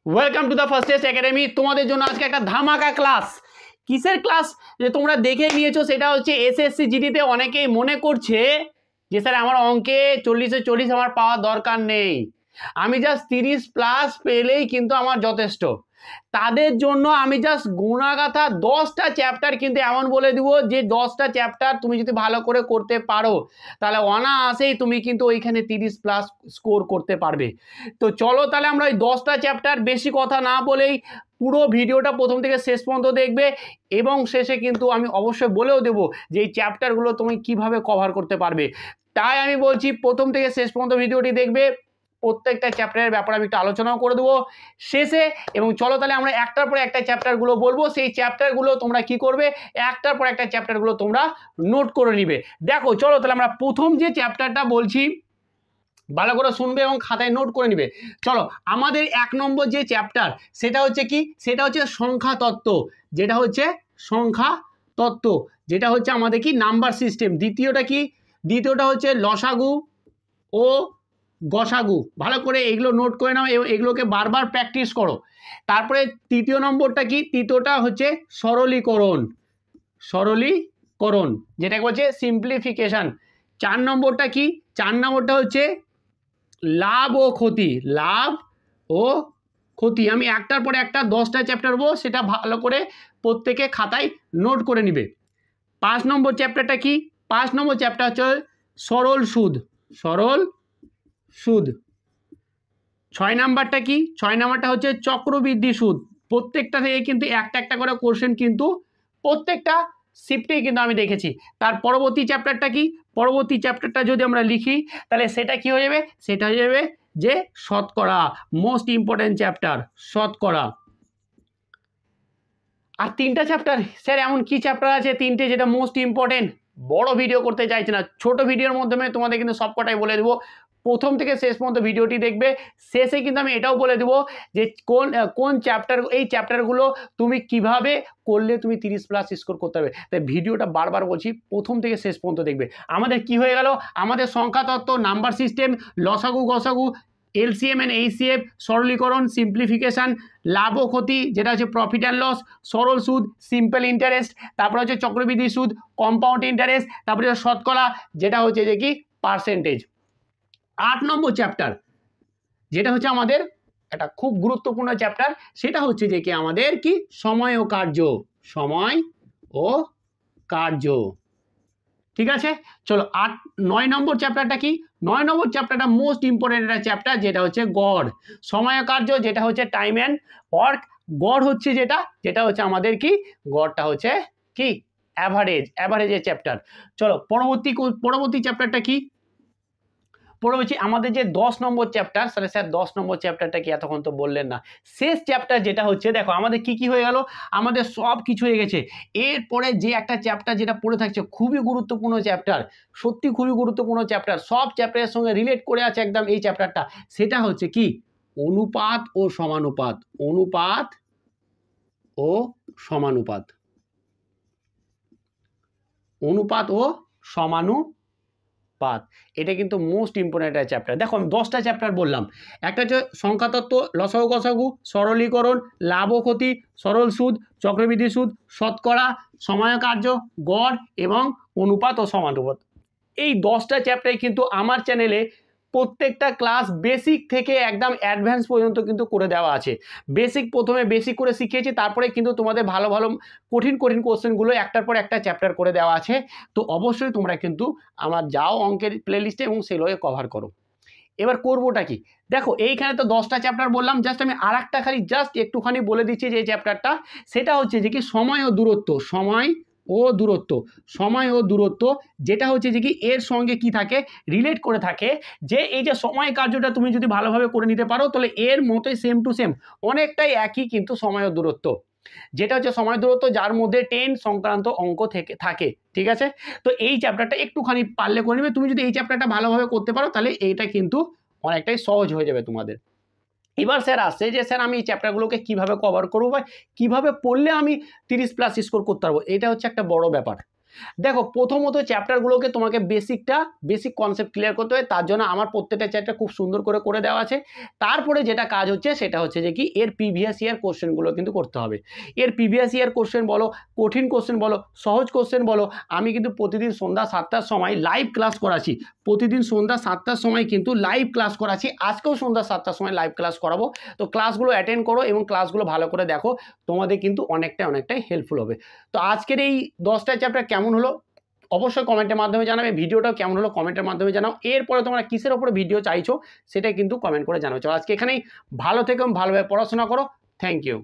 Welcome to the first test academy. তোমাদের জন্য আজকে একটা ধামাকা ক্লাস। কিসের ক্লাস যে তোমরা দেখে নিয়েছো, সেটা হচ্ছে এসএসসি জিডিতে অনেকেই মনে করছে যে স্যার আমার অঙ্কে 40-এ 40 আমার পাওয়ার দরকার নেই, আমি জাস্ট 30+ পেলেই কিন্তু আমার যথেষ্ট। তাদের জন্য আমি জাস্ট গুণাগাথা 10টা চ্যাপ্টার কিন্তু এমন বলে দিব যে 10টা চ্যাপ্টার তুমি যদি ভালো করে করতে পারো তাহলে অনায়াসেই তুমি কিন্তু ওইখানে 30+ স্কোর করতে পারবে। তো চলো তাহলে আমরা ওই 10টা চ্যাপ্টার, বেশি কথা না বলেই পুরো ভিডিওটা প্রথম থেকে শেষ পর্যন্ত দেখবে এবং শেষে কিন্তু আমি অবশ্যই বলেও দেবো যে এই চ্যাপ্টারগুলো তুমি কিভাবে কভার করতে পারবে। তাই আমি বলছি প্রথম থেকে শেষ পর্যন্ত ভিডিওটি দেখবে, প্রত্যেকটা চ্যাপ্টারের ব্যাপারে আমি একটু আলোচনাও করে দেবো শেষে। এবং চলো তাহলে আমরা একটার পর একটা চ্যাপ্টারগুলো বলবো, সেই চ্যাপ্টারগুলো তোমরা কি করবে, একটার পর একটা চ্যাপ্টারগুলো তোমরা নোট করে নিবে। দেখো চলো তাহলে আমরা প্রথম যে চ্যাপ্টারটা বলছি ভালো করে শুনবে এবং খাতায় নোট করে নিবে। চলো, আমাদের 1 নম্বর যে চ্যাপ্টার সেটা হচ্ছে কি, সেটা হচ্ছে সংখ্যা তত্ত্ব, যেটা হচ্ছে সংখ্যা তত্ত্ব, যেটা হচ্ছে আমাদের কি নাম্বার সিস্টেম। দ্বিতীয়টা কি, দ্বিতীয়টা হচ্ছে লসাগু ও গসাগু। ভালো করে এগুলো নোট করে নাও এবং এগুলোকে বারবার প্র্যাকটিস করো। তারপরে তৃতীয় নম্বরটা কি, তৃতীয়টা হচ্ছে সরলীকরণ, সরলীকরণ যেটাকে বলছে সিম্পলিফিকেশন। 4 নম্বরটা কি, 4 নম্বরটা হচ্ছে লাভ ও ক্ষতি, লাভ ও ক্ষতি। আমি একটার পরে একটা 10টা চ্যাপ্টার বলবো, সেটা ভালো করে প্রত্যেকে খাতায় নোট করে নিবে। 5 নম্বর চ্যাপ্টারটা কি, 5 নম্বর চ্যাপ্টার হচ্ছে সরল সুদ, সরল সুদ। 6 নাম্বারটা কি, 6 নাম্বারটা হচ্ছে চক্রবৃদ্ধি সুদ। প্রত্যেকটা থেকে কিন্তু একটা একটা করে কোশ্চেন কিন্তু প্রত্যেকটা শিফটেই কিন্তু আমি দেখেছি। তার পরবর্তী চ্যাপ্টারটা কি, পরবর্তী চ্যাপ্টারটা যদি আমরা লিখি তাহলে সেটা কি হয়ে যাবে, সেটা হয়ে যাবে যে শতকরা, মোস্ট ইম্পর্টেন্ট চ্যাপ্টার শতকরা। আর 3টা চ্যাপ্টার, স্যার এমন কি চ্যাপ্টার আছে 3টে যেটা মোস্ট ইম্পর্টেন্ট? বড় ভিডিও করতে চাইছে না, ছোট ভিডিওর মাধ্যমে তোমাদের কিন্তু সবকটাই বলে দেবো। প্রথম থেকে শেষ পর্যন্ত ভিডিওটি দেখবে, শেষে কিন্তু আমি এটাও বলে দেবো যে কোন কোন চ্যাপ্টার, এই চ্যাপ্টারগুলো তুমি কিভাবে করলে তুমি 30+ স্কোর করতে হবে। তাই ভিডিওটা বারবার বলছি, প্রথম থেকে শেষ পর্যন্ত দেখবে। আমাদের কি হয়ে গেল, আমাদের সংখ্যা তত্ত্ব, নাম্বার সিস্টেম, লসাগু গসাগু, এলসিএম এন্ড এইচসিএফ, সরলীকরণ সিম্পলিফিকেশন, লাভ ও ক্ষতি যেটা হচ্ছে প্রফিট অ্যান্ড লস, সরল সুদ সিম্পল ইন্টারেস্ট, তারপরে হচ্ছে চক্রবৃদ্ধি সুদ কম্পাউন্ড ইন্টারেস্ট, তারপরে শতকরা যেটা হচ্ছে যে কি পার্সেন্টেজ। 8 নম্বর চ্যাপ্টার যেটা হচ্ছে আমাদের একটা খুব গুরুত্বপূর্ণ চ্যাপ্টার, সেটা হচ্ছে যে কি আমাদের কি সময় ও কার্য, সময় ও কার্য। ঠিক আছে, চলো 9 নম্বর চ্যাপ্টারটা কি, 9 নম্বর চ্যাপ্টারটা মোস্ট ইম্পর্টেন্ট একটা চ্যাপ্টার, যেটা হচ্ছে গড়, সময় কার্য, যেটা হচ্ছে টাইম অ্যান্ড ওয়ার্ক। গড় হচ্ছে যেটা, যেটা হচ্ছে আমাদের কি, গড়টা হচ্ছে কি অ্যাভারেজ, অ্যাভারেজের চ্যাপ্টার। চলো পরবর্তী চ্যাপ্টারটা কি, পরবর্তী আমাদের যে 10 নম্বর চ্যাপ্টার, তাহলে স্যার 10 নম্বর চ্যাপ্টারটা কি এতক্ষণ তো বললেন না। শেষ চ্যাপ্টার যেটা হচ্ছে, দেখো আমাদের কি কি হয়ে গেল, আমাদের সব কিছু হয়ে গেছে। এরপরে যে একটা চ্যাপ্টার যেটা পড়ে থাকছে, খুবই গুরুত্বপূর্ণ চ্যাপ্টার, সত্যি খুবই গুরুত্বপূর্ণ চ্যাপ্টার, সব চ্যাপ্টারের সঙ্গে রিলেট করে আছে একদম এই চ্যাপ্টারটা, সেটা হচ্ছে কি অনুপাত ও সমানুপাত, অনুপাত ও সমানুপাত, অনুপাত ও সমানুপাত। এটা কিন্তু মোস্ট ইম্পর্টেন্ট একটা চ্যাপ্টার। দেখো আমি 10টা চ্যাপ্টার বললাম, একটা হচ্ছে সংখ্যাতত্ত্ব, লসাগু গসাগু, সরলীকরণ, লাভ ও ক্ষতি, সরল সুদ, চক্রবৃদ্ধি সুদ, শতকরা, সময় কার্য, গড় এবং অনুপাত ও সমানুপাত। এই 10টা চ্যাপ্টারে কিন্তু আমার চ্যানেলে প্রত্যেকটা ক্লাস বেসিক থেকে একদম অ্যাডভান্স পর্যন্ত কিন্তু করে দেওয়া আছে। বেসিক প্রথমে বেসিক করে শিখিয়েছি, তারপরে কিন্তু তোমাদের ভালো ভালো কঠিন কঠিন কোশ্চেনগুলো একটার পর একটা চ্যাপ্টার করে দেওয়া আছে। তো অবশ্যই তোমরা কিন্তু আমার যাও অঙ্কের প্লেলিস্টে এবং সেগুলোকে কভার করো। এবার করবোটা কি, দেখো এইখানে তো 10টা চ্যাপ্টার বললাম, জাস্ট আমি আর একটা খালি জাস্ট একটুখানি বলে দিচ্ছি যে চ্যাপ্টারটা, সেটা হচ্ছে যে কি সময় ও দূরত্ব, সময় ও দূরত্ব, সময় ও দূরত্ব, যেটা হচ্ছে যে কি এর সঙ্গে কি থাকে, রিলেট করে থাকে যে এই যে সময় কার্যটা তুমি যদি ভালোভাবে করে নিতে পারো তাহলে এর মতোই সেম টু সেম অনেকটাই একই কিন্তু সময় ও দূরত্ব, যেটা হচ্ছে সময় দূরত্ব যার মধ্যে 10 সংক্রান্ত অঙ্ক থেকে থাকে। ঠিক আছে, তো এই চ্যাপ্টারটা একটুখানি পারলে করে নেবে। তুমি যদি এই চ্যাপ্টারটা ভালোভাবে করতে পারো তাহলে এইটা কিন্তু অনেকটাই সহজ হয়ে যাবে তোমাদের। এবার স্যার আসছে যে স্যার আমি এই চ্যাপ্টারগুলোকে কীভাবে কভার করবো বা কীভাবে পড়লে আমি 30+ স্কোর করতে পারবো, এটা হচ্ছে একটা বড় ব্যাপার। দেখো প্রথমত চ্যাপ্টারগুলোকে তোমাকে বেসিক কনসেপ্ট ক্লিয়ার করতে হয়, তার জন্য আমার প্রত্যেকটা চ্যাপ্টার খুব সুন্দর করে দেওয়া আছে। তারপরে যেটা কাজ হচ্ছে সেটা হচ্ছে যে কি এর প্রিভিয়াস ইয়ার কোশ্চেনগুলো কিন্তু করতে হবে। এর প্রিভিয়াস ইয়ার কোশ্চেন বলো, কঠিন কোশ্চেন বলো, সহজ কোশ্চেন বলো, আমি কিন্তু প্রতিদিন সন্ধ্যা 7টার সময় লাইভ ক্লাস করাচ্ছি। প্রতিদিন সন্ধ্যা 7টার সময় কিন্তু লাইভ ক্লাস করাচ্ছি, আজকেও সন্ধ্যা 7টার সময় লাইভ ক্লাস করাবো। তো ক্লাসগুলো অ্যাটেন্ড করো এবং ক্লাসগুলো ভালো করে দেখো, তোমাদের কিন্তু অনেকটাই হেল্পফুল হবে। তো আজকের এই 10টা চ্যাপ্টার কেমন হলো অবশ্যই কমেন্টের মাধ্যমে জানাবে, ভিডিওটাও কেমন হলো কমেন্টের মাধ্যমে জানাও। এরপরে তোমরা কিসের ওপরে ভিডিও চাইছো সেটা কিন্তু কমেন্ট করে জানাও। চলো আজকে এখানেই, ভালো থেকো, ভালোভাবে পড়াশোনা করো। Thank you.